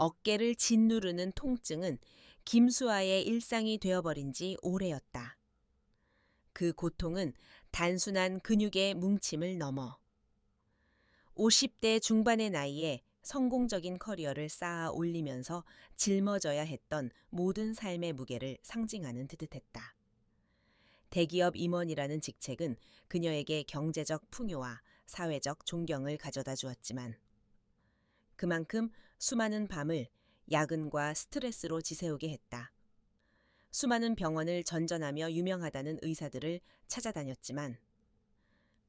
어깨를 짓누르는 통증은 김수아의 일상이 되어버린 지 오래였다. 그 고통은 단순한 근육의 뭉침을 넘어 50대 중반의 나이에 성공적인 커리어를 쌓아 올리면서 짊어져야 했던 모든 삶의 무게를 상징하는 듯했다. 대기업 임원이라는 직책은 그녀에게 경제적 풍요와 사회적 존경을 가져다 주었지만 그만큼 수많은 밤을 야근과 스트레스로 지새우게 했다. 수많은 병원을 전전하며 유명하다는 의사들을 찾아다녔지만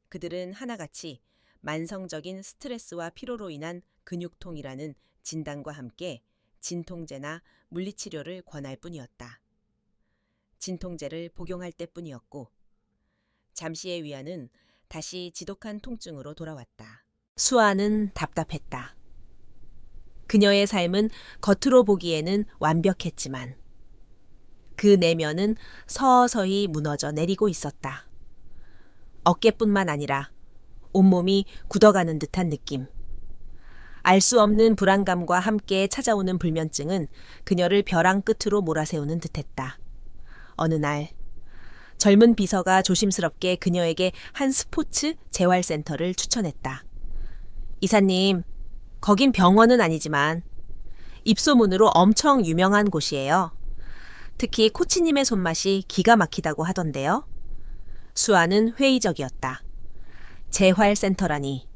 그들은 하나같이 만성적인 스트레스와 피로로 인한 근육통이라는 진단과 함께 진통제나 물리치료를 권할 뿐이었다. 진통제를 복용할 때뿐이었고 잠시의 위안은 다시 지독한 통증으로 돌아왔다. 수아는 답답했다. 그녀의 삶은 겉으로 보기에는 완벽했지만 그 내면은 서서히 무너져 내리고 있었다. 어깨뿐만 아니라 온몸이 굳어가는 듯한 느낌. 알 수 없는 불안감과 함께 찾아오는 불면증은 그녀를 벼랑 끝으로 몰아세우는 듯했다. 어느 날 젊은 비서가 조심스럽게 그녀에게 한 스포츠 재활센터를 추천했다. 이사님, 거긴 병원은 아니지만 입소문으로 엄청 유명한 곳이에요. 특히 코치님의 손맛이 기가 막히다고 하던데요. 수아는 회의적이었다. 재활센터라니.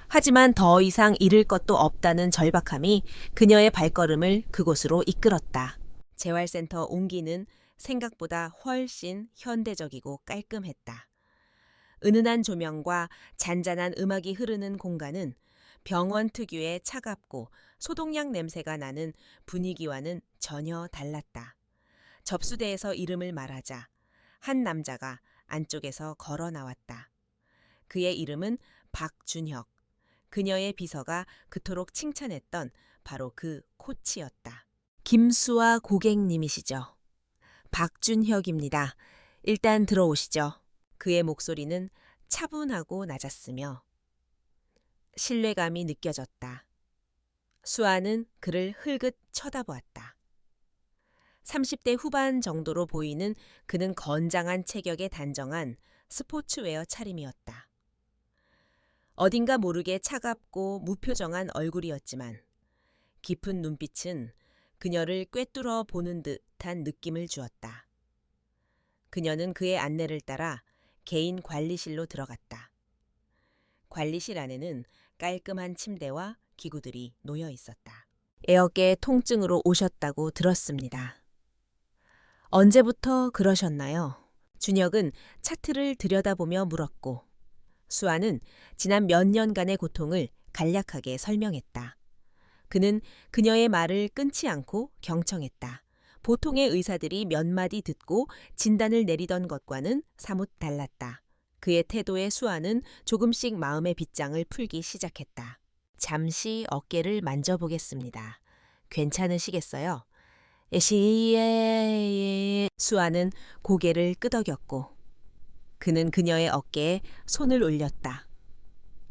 하지만 더 이상 잃을 것도 없다는 절박함이 그녀의 발걸음을 그곳으로 이끌었다. 재활센터 온기는 생각보다 훨씬 현대적이고 깔끔했다. 은은한 조명과 잔잔한 음악이 흐르는 공간은 병원 특유의 차갑고 소독약 냄새가 나는 분위기와는 전혀 달랐다. 접수대에서 이름을 말하자 한 남자가 안쪽에서 걸어 나왔다. 그의 이름은 박준혁. 그녀의 비서가 그토록 칭찬했던 바로 그 코치였다. 김수아 고객님이시죠? 박준혁입니다. 일단 들어오시죠. 그의 목소리는 차분하고 낮았으며 신뢰감이 느껴졌다. 수아는 그를 흘긋 쳐다보았다. 30대 후반 정도로 보이는 그는 건장한 체격에 단정한 스포츠웨어 차림이었다. 어딘가 모르게 차갑고 무표정한 얼굴이었지만 깊은 눈빛은 그녀를 꿰뚫어 보는 듯한 느낌을 주었다. 그녀는 그의 안내를 따라 개인 관리실로 들어갔다. 관리실 안에는 깔끔한 침대와 기구들이 놓여 있었다. 에어계 통증으로 오셨다고 들었습니다. 언제부터 그러셨나요? 준혁은 차트를 들여다보며 물었고 수아는 지난 몇 년간의 고통을 간략하게 설명했다. 그는 그녀의 말을 끊지 않고 경청했다. 보통의 의사들이 몇 마디 듣고 진단을 내리던 것과는 사뭇 달랐다. 그의 태도에 수아는 조금씩 마음의 빗장을 풀기 시작했다. 잠시 어깨를 만져보겠습니다. 괜찮으시겠어요? 수아는 고개를 끄덕였고 그는 그녀의 어깨에 손을 올렸다.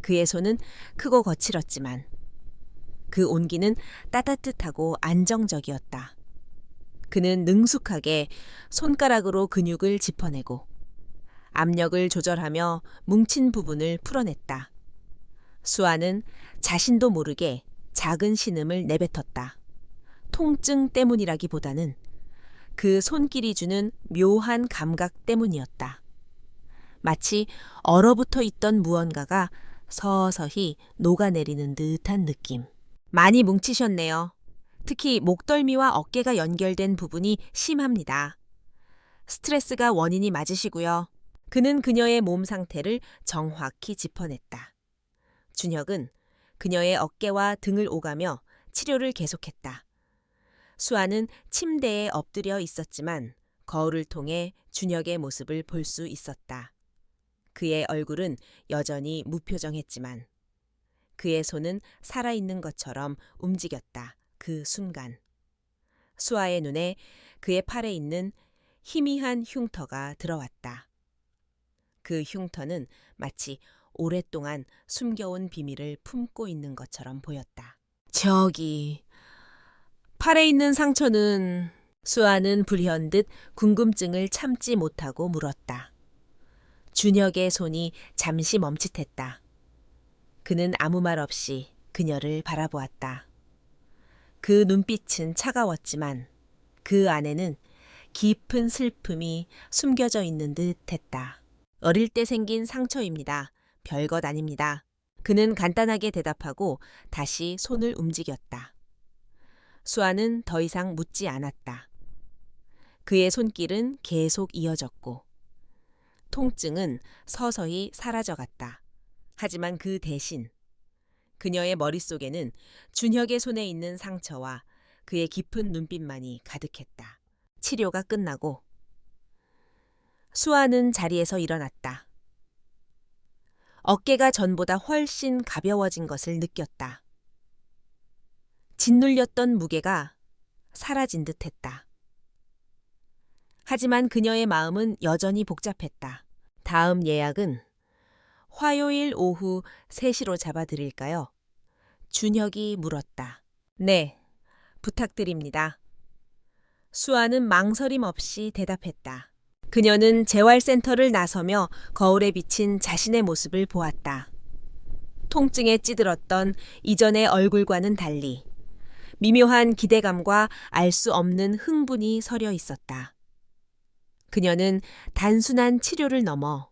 그의 손은 크고 거칠었지만 그 온기는 따뜻하고 안정적이었다. 그는 능숙하게 손가락으로 근육을 짚어내고 압력을 조절하며 뭉친 부분을 풀어냈다. 수아는 자신도 모르게 작은 신음을 내뱉었다. 통증 때문이라기보다는 그 손길이 주는 묘한 감각 때문이었다. 마치 얼어붙어 있던 무언가가 서서히 녹아내리는 듯한 느낌. 많이 뭉치셨네요. 특히 목덜미와 어깨가 연결된 부분이 심합니다. 스트레스가 원인이 맞으시고요. 그는 그녀의 몸 상태를 정확히 짚어냈다. 준혁은 그녀의 어깨와 등을 오가며 치료를 계속했다. 수아는 침대에 엎드려 있었지만 거울을 통해 준혁의 모습을 볼 수 있었다. 그의 얼굴은 여전히 무표정했지만 그의 손은 살아있는 것처럼 움직였다. 그 순간 수아의 눈에 그의 팔에 있는 희미한 흉터가 들어왔다. 그 흉터는 마치 오랫동안 숨겨온 비밀을 품고 있는 것처럼 보였다. 저기 팔에 있는 상처는... 수아는 불현듯 궁금증을 참지 못하고 물었다. 준혁의 손이 잠시 멈칫했다. 그는 아무 말 없이 그녀를 바라보았다. 그 눈빛은 차가웠지만 그 안에는 깊은 슬픔이 숨겨져 있는 듯 했다. 어릴 때 생긴 상처입니다. 별것 아닙니다. 그는 간단하게 대답하고 다시 손을 움직였다. 수아는 더 이상 묻지 않았다. 그의 손길은 계속 이어졌고 통증은 서서히 사라져갔다. 하지만 그 대신 그녀의 머릿속에는 준혁의 손에 있는 상처와 그의 깊은 눈빛만이 가득했다. 치료가 끝나고 수아는 자리에서 일어났다. 어깨가 전보다 훨씬 가벼워진 것을 느꼈다. 짓눌렸던 무게가 사라진 듯했다. 하지만 그녀의 마음은 여전히 복잡했다. 다음 예약은 화요일 오후 3시로 잡아드릴까요? 준혁이 물었다. 네, 부탁드립니다. 수아는 망설임 없이 대답했다. 그녀는 재활센터를 나서며 거울에 비친 자신의 모습을 보았다. 통증에 찌들었던 이전의 얼굴과는 달리 미묘한 기대감과 알 수 없는 흥분이 서려 있었다. 그녀는 단순한 치료를 넘어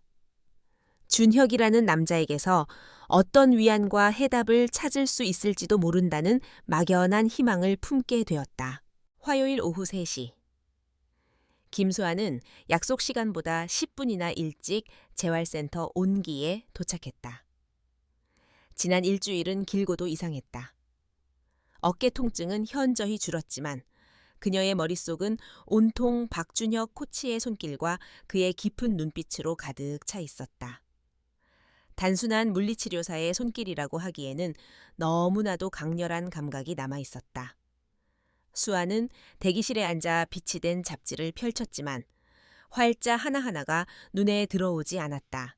준혁이라는 남자에게서 어떤 위안과 해답을 찾을 수 있을지도 모른다는 막연한 희망을 품게 되었다. 화요일 오후 3시. 김수아는 약속 시간보다 10분이나 일찍 재활센터 온기에 도착했다. 지난 일주일은 길고도 이상했다. 어깨 통증은 현저히 줄었지만 그녀의 머릿속은 온통 박준혁 코치의 손길과 그의 깊은 눈빛으로 가득 차 있었다. 단순한 물리치료사의 손길이라고 하기에는 너무나도 강렬한 감각이 남아 있었다. 수아는 대기실에 앉아 빛이 된 잡지를 펼쳤지만 활자 하나하나가 눈에 들어오지 않았다.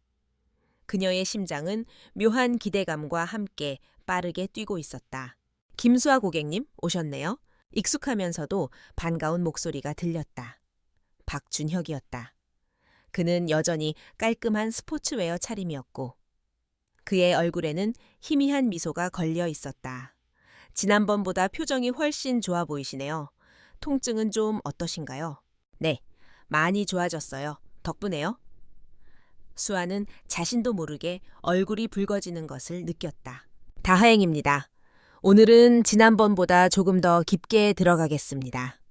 그녀의 심장은 묘한 기대감과 함께 빠르게 뛰고 있었다. 김수아 고객님 오셨네요. 익숙하면서도 반가운 목소리가 들렸다. 박준혁이었다. 그는 여전히 깔끔한 스포츠웨어 차림이었고 그의 얼굴에는 희미한 미소가 걸려 있었다. 지난번보다 표정이 훨씬 좋아 보이시네요. 통증은 좀 어떠신가요? 네, 많이 좋아졌어요. 덕분에요. 수아는 자신도 모르게 얼굴이 붉어지는 것을 느꼈다. 다행입니다. 오늘은 지난번보다 조금 더 깊게 들어가겠습니다.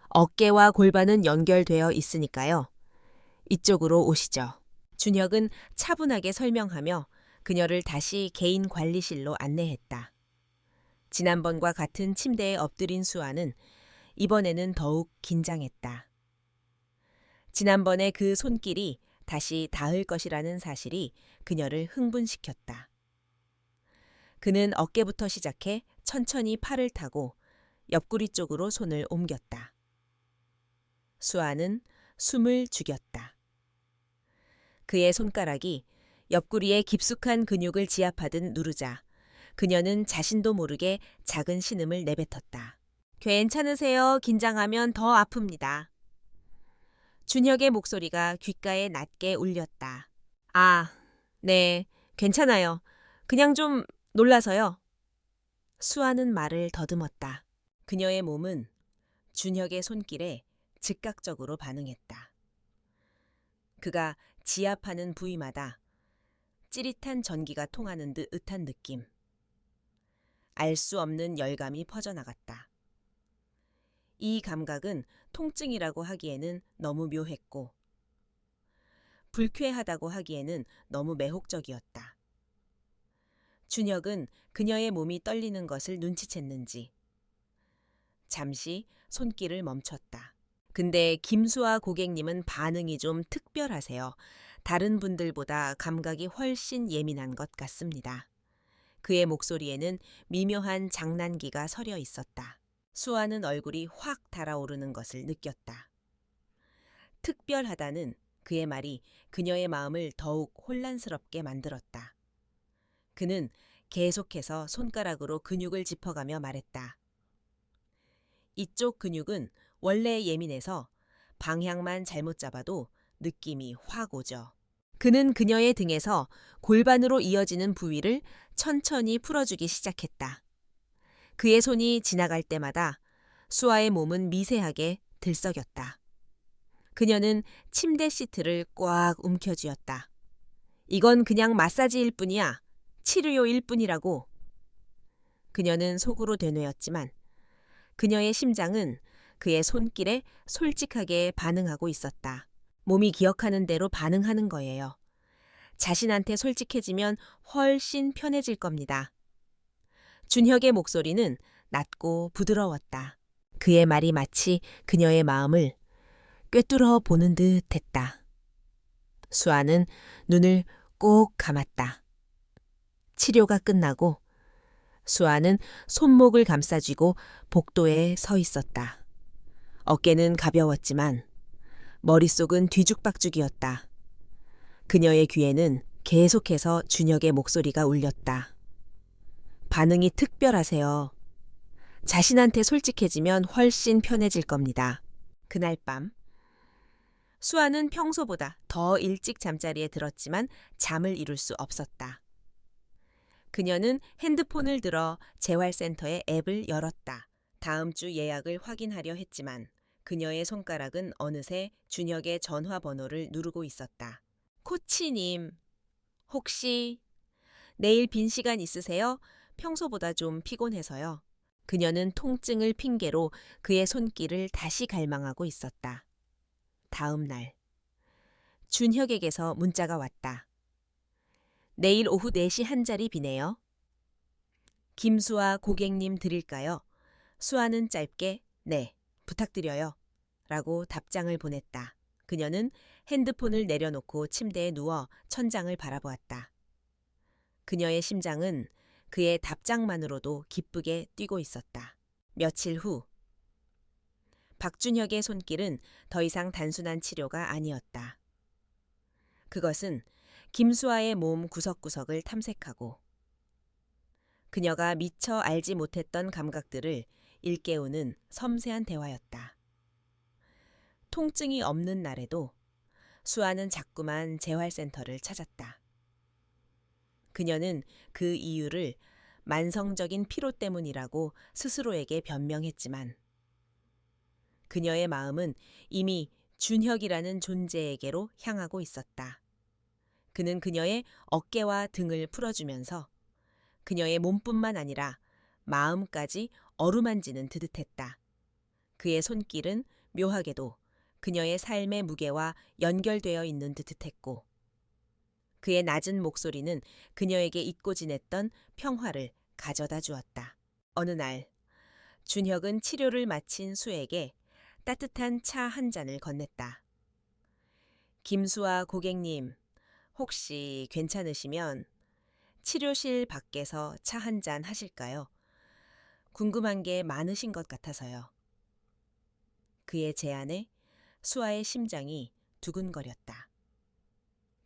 어깨와 골반은 연결되어 있으니까요. 이쪽으로 오시죠. 준혁은 차분하게 설명하며 그녀를 다시 개인 관리실로 안내했다. 지난번과 같은 침대에 엎드린 수아는 이번에는 더욱 긴장했다. 지난번에 그 손길이 다시 닿을 것이라는 사실이 그녀를 흥분시켰다. 그는 어깨부터 시작해 천천히 팔을 타고 옆구리 쪽으로 손을 옮겼다. 수아는 숨을 죽였다. 그의 손가락이 옆구리의 깊숙한 근육을 지압하듯 누르자 그녀는 자신도 모르게 작은 신음을 내뱉었다. 괜찮으세요? 긴장하면 더 아픕니다. 준혁의 목소리가 귓가에 낮게 울렸다. 아, 네, 괜찮아요. 그냥 좀 놀라서요. 수아는 말을 더듬었다. 그녀의 몸은 준혁의 손길에 즉각적으로 반응했다. 그가 지압하는 부위마다 찌릿한 전기가 통하는 듯한 느낌. 알 수 없는 열감이 퍼져나갔다. 이 감각은 통증이라고 하기에는 너무 묘했고 불쾌하다고 하기에는 너무 매혹적이었다. 준혁은 그녀의 몸이 떨리는 것을 눈치챘는지 잠시 손길을 멈췄다. 근데 김수아 고객님은 반응이 좀 특별하세요. 다른 분들보다 감각이 훨씬 예민한 것 같습니다. 그의 목소리에는 미묘한 장난기가 서려 있었다. 수아는 얼굴이 확 달아오르는 것을 느꼈다. 특별하다는 그의 말이 그녀의 마음을 더욱 혼란스럽게 만들었다. 그는 계속해서 손가락으로 근육을 짚어가며 말했다. 이쪽 근육은 원래 예민해서 방향만 잘못 잡아도 느낌이 확 오죠. 그는 그녀의 등에서 골반으로 이어지는 부위를 천천히 풀어주기 시작했다. 그의 손이 지나갈 때마다 수아의 몸은 미세하게 들썩였다. 그녀는 침대 시트를 꽉 움켜쥐었다. 이건 그냥 마사지일 뿐이야. 치료요일 뿐이라고. 그녀는 속으로 되뇌었지만 그녀의 심장은 그의 손길에 솔직하게 반응하고 있었다. 몸이 기억하는 대로 반응하는 거예요. 자신한테 솔직해지면 훨씬 편해질 겁니다. 준혁의 목소리는 낮고 부드러웠다. 그의 말이 마치 그녀의 마음을 꿰뚫어 보는 듯 했다. 수아는 눈을 꼭 감았다. 치료가 끝나고 수아는 손목을 감싸쥐고 복도에 서 있었다. 어깨는 가벼웠지만 머릿속은 뒤죽박죽이었다. 그녀의 귀에는 계속해서 준혁의 목소리가 울렸다. 반응이 특별하세요. 자신한테 솔직해지면 훨씬 편해질 겁니다. 그날 밤 수아는 평소보다 더 일찍 잠자리에 들었지만 잠을 이룰 수 없었다. 그녀는 핸드폰을 들어 재활센터의 앱을 열었다. 다음 주 예약을 확인하려 했지만 그녀의 손가락은 어느새 준혁의 전화번호를 누르고 있었다. 코치님, 혹시 내일 빈 시간 있으세요? 평소보다 좀 피곤해서요. 그녀는 통증을 핑계로 그의 손길을 다시 갈망하고 있었다. 다음 날, 준혁에게서 문자가 왔다. 내일 오후 4시 한 자리 비네요. 김수아 고객님 드릴까요? 수아는 짧게 네, 부탁드려요. 라고 답장을 보냈다. 그녀는 핸드폰을 내려놓고 침대에 누워 천장을 바라보았다. 그녀의 심장은 그의 답장만으로도 기쁘게 뛰고 있었다. 며칠 후 박준혁의 손길은 더 이상 단순한 치료가 아니었다. 그것은 김수아의 몸 구석구석을 탐색하고 그녀가 미처 알지 못했던 감각들을 일깨우는 섬세한 대화였다. 통증이 없는 날에도 수아는 자꾸만 재활센터를 찾았다. 그녀는 그 이유를 만성적인 피로 때문이라고 스스로에게 변명했지만 그녀의 마음은 이미 준혁이라는 존재에게로 향하고 있었다. 그는 그녀의 어깨와 등을 풀어주면서 그녀의 몸뿐만 아니라 마음까지 어루만지는 듯 했다. 그의 손길은 묘하게도 그녀의 삶의 무게와 연결되어 있는 듯 했고 그의 낮은 목소리는 그녀에게 잊고 지냈던 평화를 가져다 주었다. 어느 날 준혁은 치료를 마친 수에게 따뜻한 차 한 잔을 건넸다. 김수아 고객님, 혹시 괜찮으시면 치료실 밖에서 차 한 잔 하실까요? 궁금한 게 많으신 것 같아서요. 그의 제안에 수아의 심장이 두근거렸다.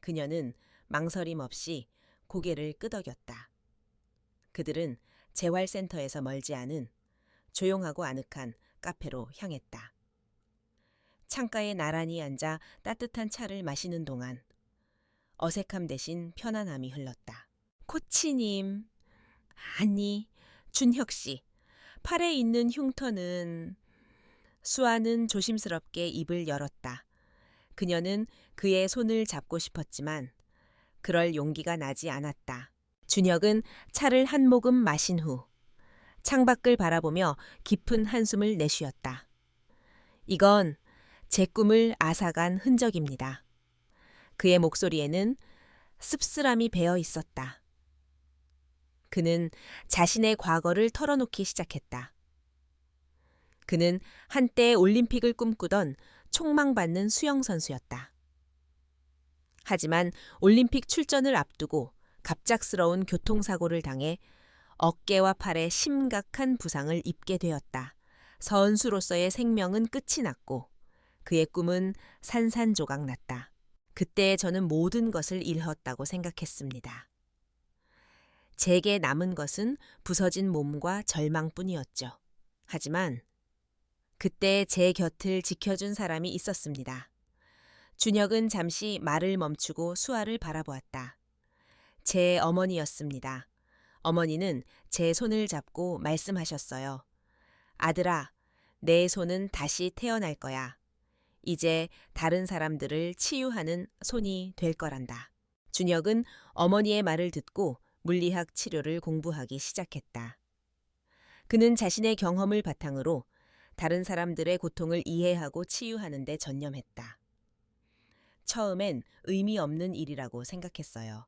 그녀는 망설임 없이 고개를 끄덕였다. 그들은 재활센터에서 멀지 않은 조용하고 아늑한 카페로 향했다. 창가에 나란히 앉아 따뜻한 차를 마시는 동안 어색함 대신 편안함이 흘렀다. 코치님, 아니, 준혁 씨, 팔에 있는 흉터는... 수아는 조심스럽게 입을 열었다. 그녀는 그의 손을 잡고 싶었지만 그럴 용기가 나지 않았다. 준혁은 차를 한 모금 마신 후 창밖을 바라보며 깊은 한숨을 내쉬었다. 이건 제 꿈을 앗아간 흔적입니다. 그의 목소리에는 씁쓸함이 배어 있었다. 그는 자신의 과거를 털어놓기 시작했다. 그는 한때 올림픽을 꿈꾸던 촉망받는 수영선수였다. 하지만 올림픽 출전을 앞두고 갑작스러운 교통사고를 당해 어깨와 팔에 심각한 부상을 입게 되었다. 선수로서의 생명은 끝이 났고 그의 꿈은 산산조각 났다. 그때 저는 모든 것을 잃었다고 생각했습니다. 제게 남은 것은 부서진 몸과 절망뿐이었죠. 하지만 그때 제 곁을 지켜준 사람이 있었습니다. 준혁은 잠시 말을 멈추고 수아를 바라보았다. 제 어머니였습니다. 어머니는 제 손을 잡고 말씀하셨어요. 아들아, 내 손은 다시 태어날 거야. 이제 다른 사람들을 치유하는 손이 될 거란다. 준혁은 어머니의 말을 듣고 물리학 치료를 공부하기 시작했다. 그는 자신의 경험을 바탕으로 다른 사람들의 고통을 이해하고 치유하는 데 전념했다. 처음엔 의미 없는 일이라고 생각했어요.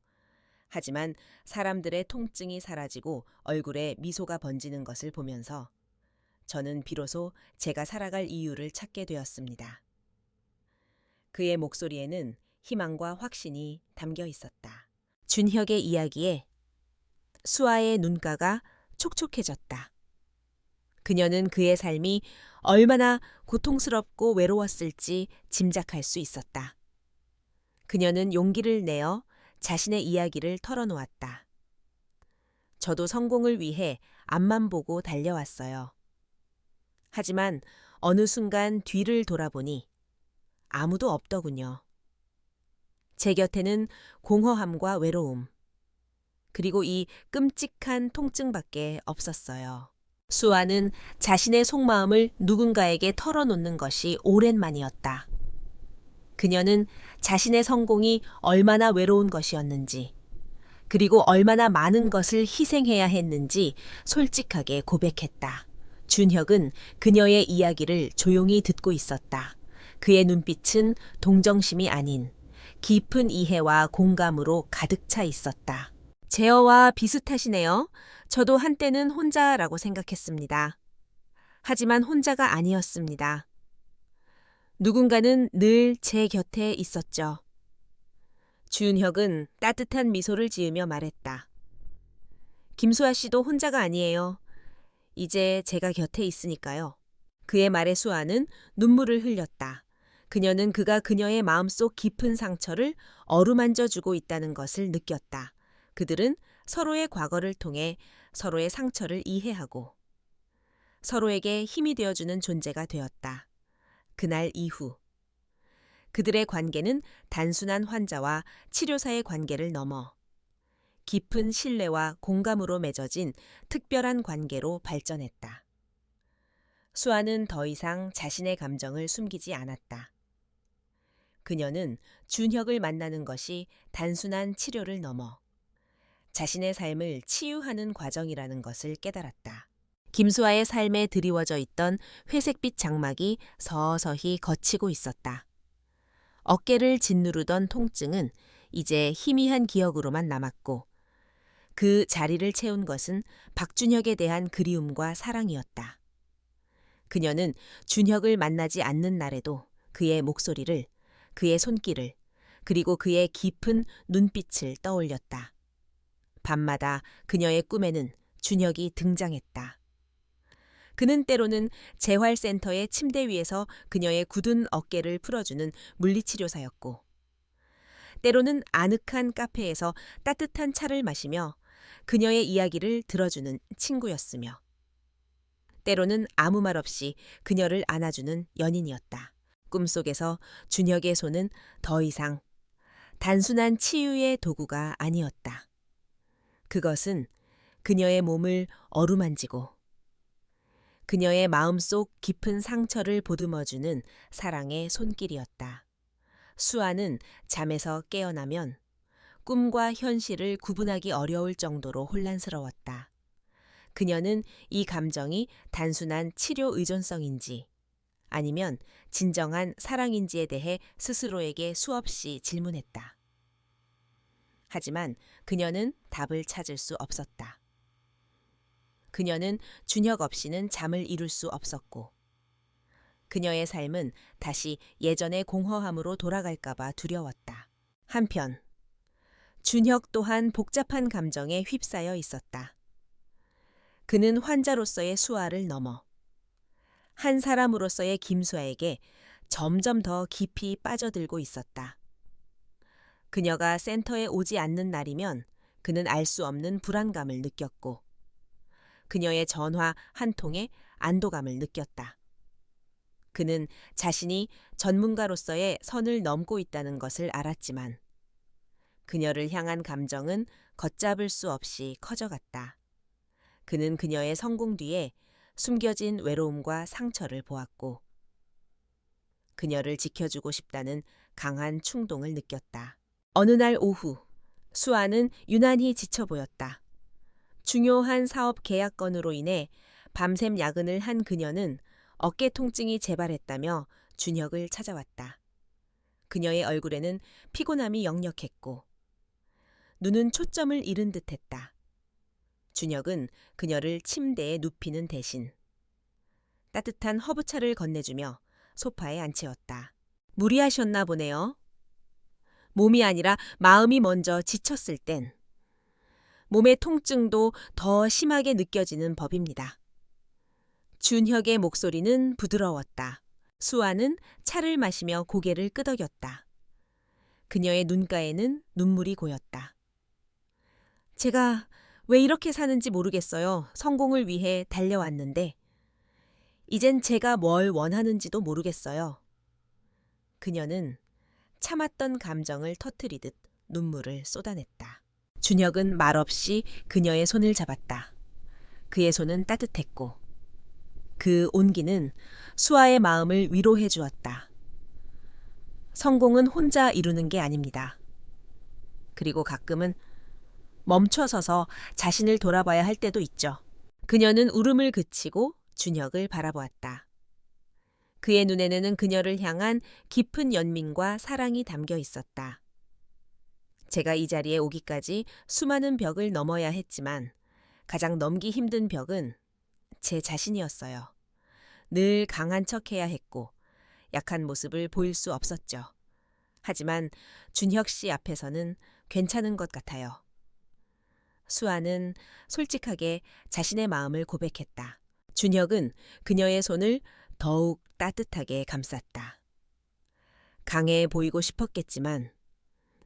하지만 사람들의 통증이 사라지고 얼굴에 미소가 번지는 것을 보면서 저는 비로소 제가 살아갈 이유를 찾게 되었습니다. 그의 목소리에는 희망과 확신이 담겨 있었다. 준혁의 이야기에 수아의 눈가가 촉촉해졌다. 그녀는 그의 삶이 얼마나 고통스럽고 외로웠을지 짐작할 수 있었다. 그녀는 용기를 내어 자신의 이야기를 털어놓았다. 저도 성공을 위해 앞만 보고 달려왔어요. 하지만 어느 순간 뒤를 돌아보니 아무도 없더군요. 제 곁에는 공허함과 외로움, 그리고 이 끔찍한 통증밖에 없었어요. 수아는 자신의 속마음을 누군가에게 털어놓는 것이 오랜만이었다. 그녀는 자신의 성공이 얼마나 외로운 것이었는지, 그리고 얼마나 많은 것을 희생해야 했는지 솔직하게 고백했다. 준혁은 그녀의 이야기를 조용히 듣고 있었다. 그의 눈빛은 동정심이 아닌 깊은 이해와 공감으로 가득 차 있었다. 제어와 비슷하시네요. 저도 한때는 혼자라고 생각했습니다. 하지만 혼자가 아니었습니다. 누군가는 늘 제 곁에 있었죠. 준혁은 따뜻한 미소를 지으며 말했다. 김수아 씨도 혼자가 아니에요. 이제 제가 곁에 있으니까요. 그의 말에 수아는 눈물을 흘렸다. 그녀는 그가 그녀의 마음속 깊은 상처를 어루만져 주고 있다는 것을 느꼈다. 그들은 서로의 과거를 통해 서로의 상처를 이해하고 서로에게 힘이 되어주는 존재가 되었다. 그날 이후 그들의 관계는 단순한 환자와 치료사의 관계를 넘어 깊은 신뢰와 공감으로 맺어진 특별한 관계로 발전했다. 수아는 더 이상 자신의 감정을 숨기지 않았다. 그녀는 준혁을 만나는 것이 단순한 치료를 넘어 자신의 삶을 치유하는 과정이라는 것을 깨달았다. 김수아의 삶에 드리워져 있던 회색빛 장막이 서서히 걷히고 있었다. 어깨를 짓누르던 통증은 이제 희미한 기억으로만 남았고 그 자리를 채운 것은 박준혁에 대한 그리움과 사랑이었다. 그녀는 준혁을 만나지 않는 날에도 그의 목소리를, 그의 손길을, 그리고 그의 깊은 눈빛을 떠올렸다. 밤마다 그녀의 꿈에는 준혁이 등장했다. 그는 때로는 재활센터의 침대 위에서 그녀의 굳은 어깨를 풀어주는 물리치료사였고, 때로는 아늑한 카페에서 따뜻한 차를 마시며 그녀의 이야기를 들어주는 친구였으며, 때로는 아무 말 없이 그녀를 안아주는 연인이었다. 꿈속에서 준혁의 손은 더 이상 단순한 치유의 도구가 아니었다. 그것은 그녀의 몸을 어루만지고 그녀의 마음속 깊은 상처를 보듬어주는 사랑의 손길이었다. 수아는 잠에서 깨어나면 꿈과 현실을 구분하기 어려울 정도로 혼란스러웠다. 그녀는 이 감정이 단순한 치료 의존성인지 아니면 진정한 사랑인지에 대해 스스로에게 수없이 질문했다. 하지만 그녀는 답을 찾을 수 없었다. 그녀는 준혁 없이는 잠을 이룰 수 없었고 그녀의 삶은 다시 예전의 공허함으로 돌아갈까봐 두려웠다. 한편 준혁 또한 복잡한 감정에 휩싸여 있었다. 그는 환자로서의 수아를 넘어 한 사람으로서의 김수아에게 점점 더 깊이 빠져들고 있었다. 그녀가 센터에 오지 않는 날이면 그는 알 수 없는 불안감을 느꼈고 그녀의 전화 한 통에 안도감을 느꼈다. 그는 자신이 전문가로서의 선을 넘고 있다는 것을 알았지만 그녀를 향한 감정은 걷잡을 수 없이 커져갔다. 그는 그녀의 성공 뒤에 숨겨진 외로움과 상처를 보았고 그녀를 지켜주고 싶다는 강한 충동을 느꼈다. 어느 날 오후, 수아는 유난히 지쳐 보였다. 중요한 사업 계약 건으로 인해 밤샘 야근을 한 그녀는 어깨 통증이 재발했다며 준혁을 찾아왔다. 그녀의 얼굴에는 피곤함이 역력했고 눈은 초점을 잃은 듯했다. 준혁은 그녀를 침대에 눕히는 대신 따뜻한 허브차를 건네주며 소파에 앉히었다. 무리하셨나 보네요. 몸이 아니라 마음이 먼저 지쳤을 땐 몸의 통증도 더 심하게 느껴지는 법입니다. 준혁의 목소리는 부드러웠다. 수아는 차를 마시며 고개를 끄덕였다. 그녀의 눈가에는 눈물이 고였다. 제가 왜 이렇게 사는지 모르겠어요. 성공을 위해 달려왔는데 이젠 제가 뭘 원하는지도 모르겠어요. 그녀는 참았던 감정을 터뜨리듯 눈물을 쏟아냈다. 준혁은 말없이 그녀의 손을 잡았다. 그의 손은 따뜻했고 그 온기는 수아의 마음을 위로해 주었다. 성공은 혼자 이루는 게 아닙니다. 그리고 가끔은 멈춰서서 자신을 돌아봐야 할 때도 있죠. 그녀는 울음을 그치고 준혁을 바라보았다. 그의 눈에는 그녀를 향한 깊은 연민과 사랑이 담겨 있었다. 제가 이 자리에 오기까지 수많은 벽을 넘어야 했지만 가장 넘기 힘든 벽은 제 자신이었어요. 늘 강한 척해야 했고 약한 모습을 보일 수 없었죠. 하지만 준혁 씨 앞에서는 괜찮은 것 같아요. 수아는 솔직하게 자신의 마음을 고백했다. 준혁은 그녀의 손을 더욱 따뜻하게 감쌌다. 강해 보이고 싶었겠지만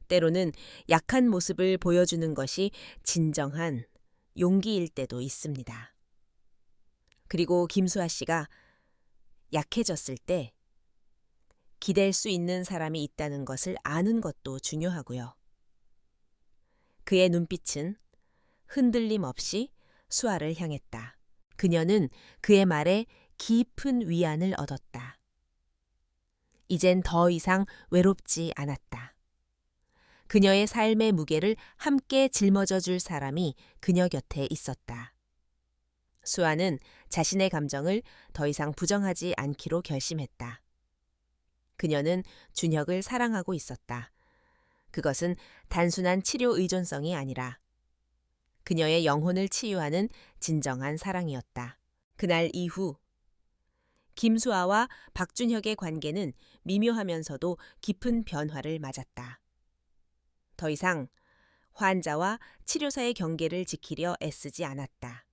때로는 약한 모습을 보여주는 것이 진정한 용기일 때도 있습니다. 그리고 김수아 씨가 약해졌을 때 기댈 수 있는 사람이 있다는 것을 아는 것도 중요하고요. 그의 눈빛은 흔들림 없이 수아를 향했다. 그녀는 그의 말에 깊은 위안을 얻었다. 이젠 더 이상 외롭지 않았다. 그녀의 삶의 무게를 함께 짊어져 줄 사람이 그녀 곁에 있었다. 수아는 자신의 감정을 더 이상 부정하지 않기로 결심했다. 그녀는 준혁을 사랑하고 있었다. 그것은 단순한 치료 의존성이 아니라 그녀의 영혼을 치유하는 진정한 사랑이었다. 그날 이후 김수아와 박준혁의 관계는 미묘하면서도 깊은 변화를 맞았다. 더 이상 환자와 치료사의 경계를 지키려 애쓰지 않았다.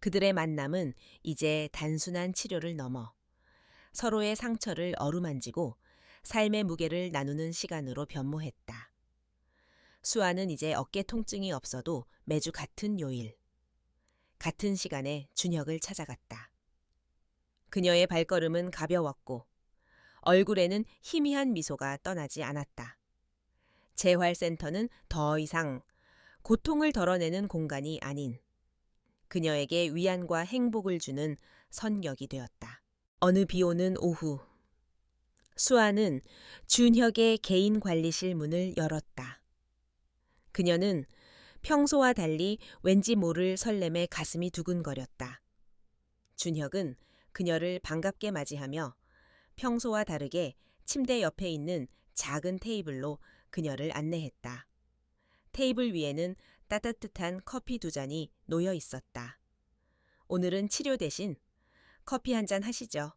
그들의 만남은 이제 단순한 치료를 넘어 서로의 상처를 어루만지고 삶의 무게를 나누는 시간으로 변모했다. 수아는 이제 어깨 통증이 없어도 매주 같은 요일, 같은 시간에 준혁을 찾아갔다. 그녀의 발걸음은 가벼웠고 얼굴에는 희미한 미소가 떠나지 않았다. 재활센터는 더 이상 고통을 덜어내는 공간이 아닌 그녀에게 위안과 행복을 주는 선격이 되었다. 어느 비 오는 오후, 수아는 준혁의 개인 관리실 문을 열었다. 그녀는 평소와 달리 왠지 모를 설렘에 가슴이 두근거렸다. 준혁은 그녀를 반갑게 맞이하며 평소와 다르게 침대 옆에 있는 작은 테이블로 그녀를 안내했다. 테이블 위에는 따뜻한 커피 2잔이 놓여 있었다. 오늘은 치료 대신 커피 한 잔 하시죠.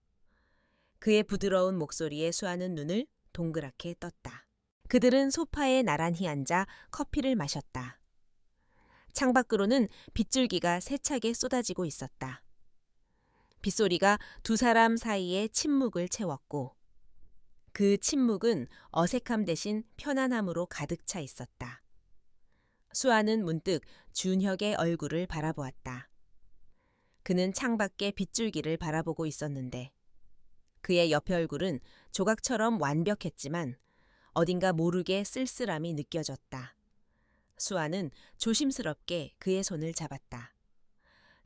그의 부드러운 목소리에 수아는 눈을 동그랗게 떴다. 그들은 소파에 나란히 앉아 커피를 마셨다. 창밖으로는 빗줄기가 세차게 쏟아지고 있었다. 빗소리가 두 사람 사이의 침묵을 채웠고 그 침묵은 어색함 대신 편안함으로 가득 차 있었다. 수아는 문득 준혁의 얼굴을 바라보았다. 그는 창밖의 빗줄기를 바라보고 있었는데 그의 옆에 얼굴은 조각처럼 완벽했지만 어딘가 모르게 쓸쓸함이 느껴졌다. 수아는 조심스럽게 그의 손을 잡았다.